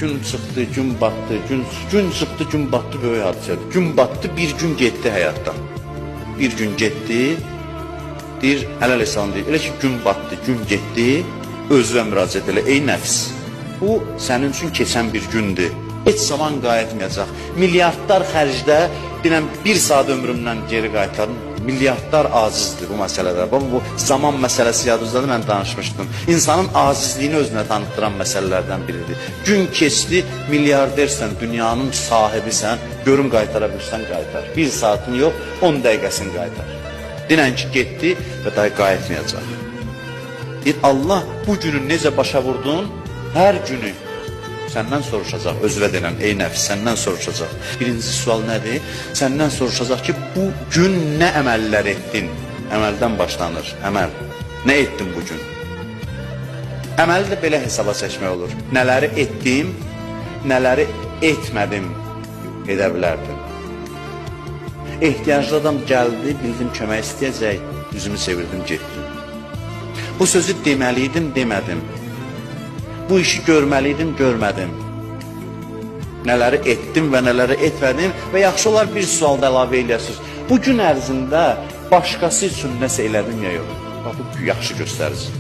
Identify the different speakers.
Speaker 1: Gün çıxdı, gün batdı, gün çıxdı, gün batdı böyük hadisədir. Gün batdı, bir gün getdi həyatdan. Bir gün getdi, deyir, hələl esan deyir. Elə ki, gün batdı, gün getdi, özünə müraciət elə, ey nəfs. Bu, sənin üçün keçən bir gündür. Heç zaman qayıtmayacaq. Milyardlar xərcdə, deyilən, bir saat ömrümdən geri qayıtlarım. Milyardlar acizdir bu məsələdə. Bu zaman məsələsi yadınızdadır, mən danışmışdım. İnsanın acizliyini özünə tanıtdıran məsələlərdən biridir. Gün keçdi, milyardersən, dünyanın sahibisən, görüm qaytara bilirsən, qaytar. Bir saatın yox, 10 dəqiqəsini qaytar. Dinən ki, getdi və daha qayıtmayacaq. Deyir, Allah bu günü necə başa vurdun, hər günü səndən soruşacaq, özvə denən, ey nəfs, səndən soruşacaq. Birinci sual nədir? Səndən soruşacaq ki, bu gün nə əməllər etdin? Əməldən başlanır, əməl. Nə etdin bu gün? Əməli də belə hesaba çəkmək olur. Nələri etdim, nələri etmədim, edə bilərdim. Ehtiyaclı adam gəldi, bildim kömək istəyəcək, üzümü çevirdim, getdim. Bu sözü deməliydim, demədim. Bu işi görməliydim, görmədim. Nələri etdim və nələri etmədim və yaxşı olar bir sualda əlavə eləyəsiniz. Bu gün ərzində başqası üçün nəsə elədim ya yox. Bu yaxşı göstərici.